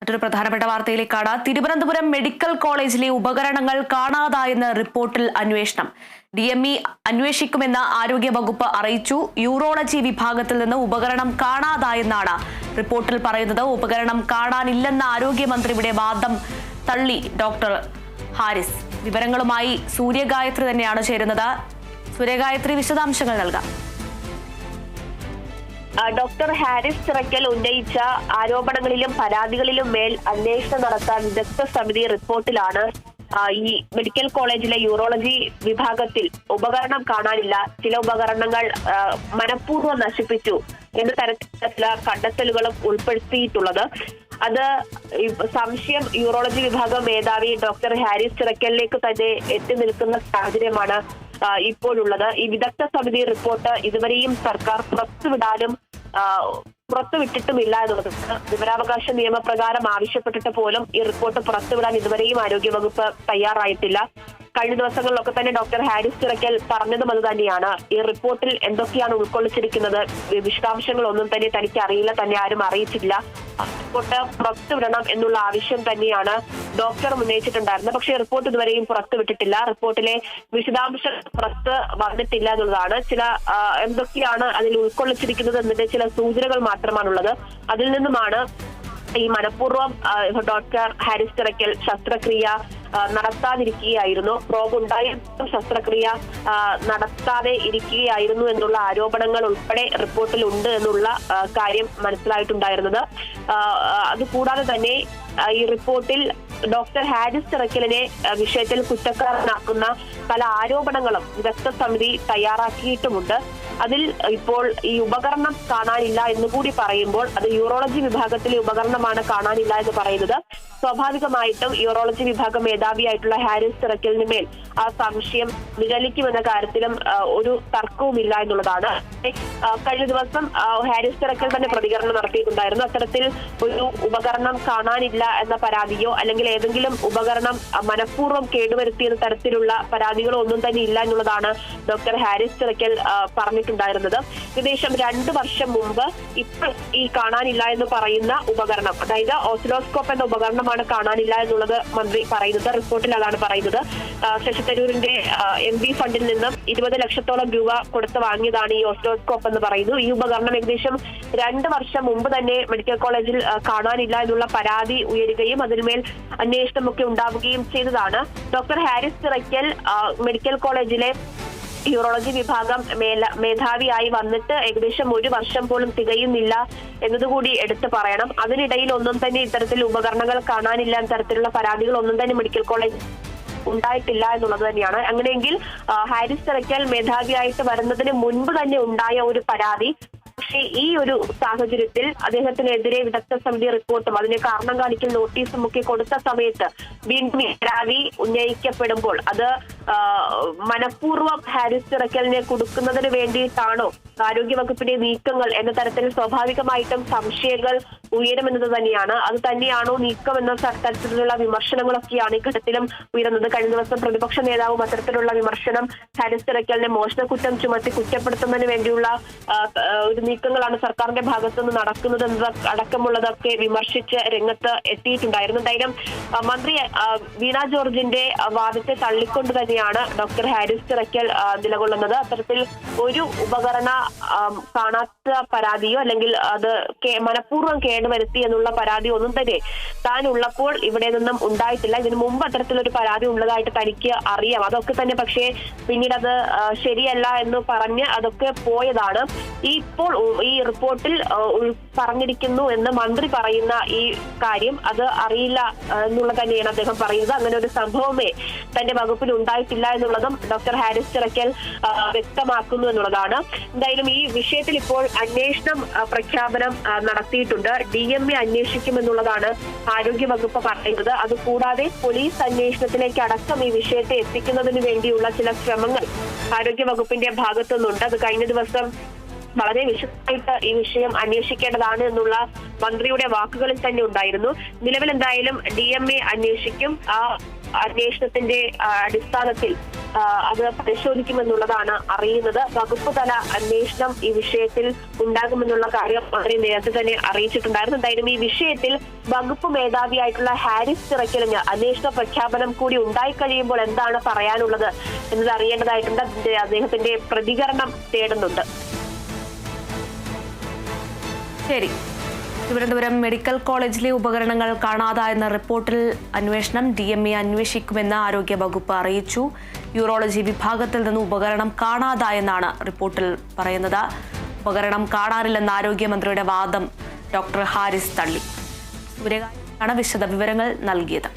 മറ്റൊരു പ്രധാനപ്പെട്ട വാർത്തയിലേക്കാണ്. തിരുവനന്തപുരം മെഡിക്കൽ കോളേജിലെ ഉപകരണങ്ങൾ കാണാതായെന്ന് റിപ്പോർട്ടിൽ അന്വേഷണം. DME അന്വേഷിക്കുമെന്ന് ആരോഗ്യവകുപ്പ് അറിയിച്ചു. യൂറോളജി വിഭാഗത്തിൽ നിന്ന് ഉപകരണം കാണാതായെന്നാണ് റിപ്പോർട്ടിൽ പറയുന്നത്. ഉപകരണം കാണാനില്ലെന്ന ആരോഗ്യമന്ത്രിയുടെ വാദം തള്ളി ഡോക്ടർ ഹാരിസ്. വിവരങ്ങളുമായി സൂര്യഗായത്രി തന്നെയാണ് ചേരുന്നത്. സൂര്യഗായത്രി, വിശദാംശങ്ങൾ നൽകാം. ഡോക്ടർ ഹാരിസ് ചിറക്കൽ ഉന്നയിച്ച ആരോപണങ്ങളിലും പരാതികളിലും മേൽ അന്വേഷണം നടത്താൻ വിദഗ്ധ സമിതി റിപ്പോർട്ടിലാണ് ഈ മെഡിക്കൽ കോളേജിലെ യൂറോളജി വിഭാഗത്തിൽ ഉപകരണം കാണാനില്ല, ചില ഉപകരണങ്ങൾ മനഃപൂർവ്വം നശിപ്പിച്ചു എന്ന തരത്തിലുള്ള ചില കണ്ടെത്തലുകളും ഉൾപ്പെടുത്തിയിട്ടുള്ളത്. അത് സംശയം യൂറോളജി വിഭാഗം മേധാവി ഡോക്ടർ ഹാരിസ് ചിറക്കലിലേക്ക് തന്നെ എത്തി നിൽക്കുന്ന സാഹചര്യമാണ് ഇപ്പോഴുള്ളത്. ഈ വിദഗ്ധ സമിതി റിപ്പോർട്ട് ഇതുവരെയും സർക്കാർ പുറത്തുവിട്ടിട്ടുമില്ല എന്നുള്ളത്. വിവരാവകാശ നിയമപ്രകാരം ആവശ്യപ്പെട്ടിട്ട് പോലും ഈ റിപ്പോർട്ട് പുറത്തുവിടാൻ ഇതുവരെയും ആരോഗ്യവകുപ്പ് തയ്യാറായിട്ടില്ല. കഴിഞ്ഞ ദിവസങ്ങളിലൊക്കെ തന്നെ ഡോക്ടർ ഹാരിസ് ചിറക്കൽ പറഞ്ഞതും അത് തന്നെയാണ്. ഈ റിപ്പോർട്ടിൽ എന്തൊക്കെയാണ് ഉൾക്കൊള്ളിച്ചിരിക്കുന്നത്, വിശദാംശങ്ങളൊന്നും തന്നെ തനിക്ക് അറിയില്ല, തന്നെ ആരും അറിയിച്ചില്ല. റിപ്പോർട്ട് പുറത്തുവിടണം എന്നുള്ള ആവശ്യം തന്നെയാണ് ഡോക്ടർ ഉന്നയിച്ചിട്ടുണ്ടായിരുന്നത്. പക്ഷേ റിപ്പോർട്ട് ഇതുവരെയും പുറത്തുവിട്ടിട്ടില്ല. റിപ്പോർട്ടിലെ വിശദാംശങ്ങൾ പുറത്ത് വന്നിട്ടില്ല എന്നുള്ളതാണ്. ചില എന്തൊക്കെയാണ് അതിൽ ഉൾക്കൊള്ളിച്ചിരിക്കുന്നത് എന്നതിന്റെ ചില സൂചനകൾ മാത്രമാണുള്ളത്. അതിൽ നിന്നുമാണ് ഈ മനഃപൂർവ്വം ഡോക്ടർ ഹാരിസ് ചിറക്കൽ ശസ്ത്രക്രിയ നടത്താതിരിക്കുകയായിരുന്നു, പ്രോബ് ഉണ്ടായിട്ടും ശസ്ത്രക്രിയ നടത്താതെ ഇരിക്കുകയായിരുന്നു എന്നുള്ള ആരോപണങ്ങൾ ഉൾപ്പെടെ റിപ്പോർട്ടിൽ ഉണ്ട് എന്നുള്ള കാര്യം മനസ്സിലായിട്ടുണ്ടായിരുന്നത്. അതുകൂടാതെ തന്നെ ഈ റിപ്പോർട്ടിൽ ഡോക്ടർ ഹാരിസ് ചിറക്കലിനെ വിഷയത്തിൽ കുറ്റക്കാരനാക്കുന്ന പല ആരോപണങ്ങളും വിദഗ്ധ സമിതി തയ്യാറാക്കിയിട്ടുമുണ്ട്. അതിൽ ഇപ്പോൾ ഈ ഉപകരണം കാണാനില്ല എന്നുകൂടി പറയുമ്പോൾ അത് യൂറോളജി വിഭാഗത്തിലെ ഉപകരണമാണ് കാണാനില്ല എന്ന് പറയുന്നത്. സ്വാഭാവികമായിട്ടും യൂറോളജി വിഭാഗം മേധാവിയായിട്ടുള്ള ഹാരിസ് ചിറക്കലിന് മേൽ ആ സംശയം നിഴലിക്കുമെന്ന കാര്യത്തിലും ഒരു തർക്കവുമില്ല എന്നുള്ളതാണ്. കഴിഞ്ഞ ദിവസം ഹാരിസ് ചിറക്കൽ തന്നെ പ്രതികരണം നടത്തിയിട്ടുണ്ടായിരുന്നു. അത്തരത്തിൽ ഒരു ഉപകരണം കാണാനില്ല എന്ന പരാതിയോ അല്ലെങ്കിൽ ഏതെങ്കിലും ഉപകരണം മനഃപൂർവ്വം കേടുവരുത്തിയെന്ന തരത്തിലുള്ള പരാതികളോ ഒന്നും തന്നെ ഇല്ല എന്നുള്ളതാണ് ഡോക്ടർ ഹാരിസ് ചിറക്കൽ പറഞ്ഞിട്ടുണ്ടായിരുന്നത്. ഏകദേശം 2 വർഷം മുമ്പ് ഇപ്പോൾ ഈ കാണാനില്ല എന്ന് പറയുന്ന ഉപകരണം, അതായത് ഓസിലോസ്കോപ്പ് എന്ന ഉപകരണമാണ് കാണാനില്ല എന്നുള്ളത് മന്ത്രി പറയുന്നത്. റിപ്പോർട്ടിൽ അതാണ് പറയുന്നത്. ശശി തരൂരിന്റെ MV ഫണ്ടിൽ നിന്നും 20 ലക്ഷത്തോളം രൂപ കൊടുത്ത് വാങ്ങിയതാണ് ഈ ഓസിലോസ്കോപ്പ് എന്ന് പറയുന്നു. ഈ ഉപകരണം ഏകദേശം 2 വർഷം മുമ്പ് തന്നെ മെഡിക്കൽ കോളേജിൽ കാണാനില്ല എന്നുള്ള പരാതി ഉയരുകയും അതിന്മേൽ അന്വേഷണമൊക്കെ ഉണ്ടാവുകയും ചെയ്തതാണ്. ഡോക്ടർ ഹാരിസ് ചിറക്കൽ മെഡിക്കൽ കോളേജിലെ യൂറോളജി വിഭാഗം മേധാവിയായി വന്നിട്ട് ഏകദേശം 1 വർഷം പോലും തികയുന്നില്ല എന്നതുകൂടി എടുത്തു പറയണം. അതിനിടയിൽ ഒന്നും തന്നെ ഇത്തരത്തിൽ ഉപകരണങ്ങൾ കാണാനില്ല എന്ന തരത്തിലുള്ള പരാതികൾ ഒന്നും തന്നെ മെഡിക്കൽ കോളേജ് ഉണ്ടായിട്ടില്ല എന്നുള്ളത് തന്നെയാണ്. അങ്ങനെയെങ്കിൽ ഹാരിസ് ചിറക്കൽ മേധാവിയായിട്ട് വരുന്നതിന് മുൻപ് തന്നെ ഉണ്ടായ ഒരു പരാതി, പക്ഷേ ഈ ഒരു സാഹചര്യത്തിൽ അദ്ദേഹത്തിനെതിരെ വിദഗ്ധ സമിതി റിപ്പോർട്ടും അതിനെ കാരണം കാണിക്കൽ നോട്ടീസും ഒക്കെ കൊടുത്ത സമയത്ത് വീണ്ടും പരാതി ഉന്നയിക്കപ്പെടുമ്പോൾ അത് മനഃപൂർവ്വം ഹാരിസ് ചിറക്കലിനെ കൊടുക്കുന്നതിന് വേണ്ടിയിട്ടാണോ ആരോഗ്യവകുപ്പിന്റെ നീക്കങ്ങൾ എന്ന തരത്തിൽ സ്വാഭാവികമായിട്ടും സംശയങ്ങൾ ഉയരുമെന്നത് തന്നെയാണ്. അത് തന്നെയാണോ നീക്കം എന്ന തരത്തിലുള്ള വിമർശനങ്ങളൊക്കെയാണ് ഈ ഘട്ടത്തിലും ഉയരുന്നത്. കഴിഞ്ഞ ദിവസം പ്രതിപക്ഷ നേതാവും അത്തരത്തിലുള്ള വിമർശനം ഹാരിസ് ചിറക്കലിനെ മോഷണക്കുറ്റം ചുമത്തി കുറ്റപ്പെടുത്തുന്നതിന് വേണ്ടിയുള്ള ഒരു നീക്കങ്ങളാണ് സർക്കാരിന്റെ ഭാഗത്തുനിന്ന് നടക്കുന്നത് എന്നത് അടക്കമുള്ളതൊക്കെ വിമർശിച്ച് രംഗത്ത് എത്തിയിട്ടുണ്ടായിരുന്നു. എന്തായാലും മന്ത്രി വീണ ജോർജിന്റെ വാദത്തെ തള്ളിക്കൊണ്ട് തന്നെയാണ് ഡോക്ടർ ഹാരിസ് ചിറക്കൽ നിലകൊള്ളുന്നത്. അത്തരത്തിൽ ഒരു ഉപകരണ കാണാത്ത പരാതിയോ അല്ലെങ്കിൽ അത് മനഃപൂർവ്വം കേടുവരുത്തി എന്നുള്ള പരാതി ഒന്നും തന്നെ താൻ ഉള്ളപ്പോൾ ഇവിടെ നിന്നും ഉണ്ടായിട്ടില്ല. ഇതിനു മുമ്പ് അത്തരത്തിലൊരു പരാതി ഉള്ളതായിട്ട് തനിക്ക് അറിയാം. അതൊക്കെ തന്നെ പക്ഷേ പിന്നീട് അത് ശരിയല്ല എന്ന് പറഞ്ഞ് അതൊക്കെ പോയതാണ്. ഇപ്പോൾ ഈ റിപ്പോർട്ടിൽ പറഞ്ഞിരിക്കുന്നു എന്ന് മന്ത്രി പറയുന്ന ഈ കാര്യം അത് അറിയില്ല എന്നുള്ളത് തന്നെയാണ് അദ്ദേഹം പറയുന്നത്. അങ്ങനെ ഒരു സംഭവമേ തന്റെ വകുപ്പിൽ ഉണ്ടായിട്ടില്ല എന്നുള്ളതും ഡോക്ടർ ഹാരിസ് ചിറക്കൽ വ്യക്തമാക്കുന്നു എന്നുള്ളതാണ്. എന്തായാലും ഈ വിഷയത്തിൽ ഇപ്പോൾ അന്വേഷണം പ്രഖ്യാപനം നടത്തിയിട്ടുണ്ട്. DME അന്വേഷിക്കുമെന്നുള്ളതാണ് ആരോഗ്യവകുപ്പ് പറയുന്നത്. അതുകൂടാതെ പോലീസ് അന്വേഷണത്തിലേക്ക് അടക്കം ഈ വിഷയത്തെ എത്തിക്കുന്നതിന് വേണ്ടിയുള്ള ചില ശ്രമങ്ങൾ ആരോഗ്യവകുപ്പിന്റെ ഭാഗത്തുനിന്നുണ്ട്. അത് കഴിഞ്ഞ ദിവസം വളരെ വിശദമായിട്ട് ഈ വിഷയം അന്വേഷിക്കേണ്ടതാണ് എന്നുള്ള മന്ത്രിയുടെ വാക്കുകളിൽ തന്നെ ഉണ്ടായിരുന്നു. നിലവിൽ എന്തായാലും DMA അന്വേഷിക്കും. ആ അന്വേഷണത്തിന്റെ അടിസ്ഥാനത്തിൽ അത് പരിശോധിക്കുമെന്നുള്ളതാണ് അറിയുന്നത്. വകുപ്പ് തല അന്വേഷണം ഈ വിഷയത്തിൽ ഉണ്ടാകുമെന്നുള്ള കാര്യം മന്ത്രി നേരത്തെ തന്നെ അറിയിച്ചിട്ടുണ്ടായിരുന്നു. എന്തായാലും ഈ വിഷയത്തിൽ വകുപ്പ് മേധാവിയായിട്ടുള്ള ഹാരിസ് ചിറക്കലിന് അന്വേഷണ പ്രഖ്യാപനം കൂടി ഉണ്ടായിക്കഴിയുമ്പോൾ എന്താണ് പറയാനുള്ളത് എന്നത് അറിയേണ്ടതായിട്ടുണ്ട്. അദ്ദേഹത്തിന്റെ പ്രതികരണം തേടുന്നുണ്ട്. ശരി. തിരുവനന്തപുരം മെഡിക്കൽ കോളേജിലെ ഉപകരണങ്ങൾ കാണാതായെന്ന റിപ്പോർട്ടിൽ അന്വേഷണം DME അന്വേഷിക്കുമെന്ന് ആരോഗ്യ വകുപ്പ് അറിയിച്ചു. യൂറോളജി വിഭാഗത്തിൽ നിന്ന് ഉപകരണം കാണാതായെന്നാണ് റിപ്പോർട്ടിൽ പറയുന്നത്. ഉപകരണം കാണാനില്ലെന്ന ആരോഗ്യമന്ത്രിയുടെ വാദം ഡോക്ടർ ഹാരിസ് തള്ളി. സൂര്യകാന്തിയാണ് വിശദ വിവരങ്ങൾ നൽകിയത്.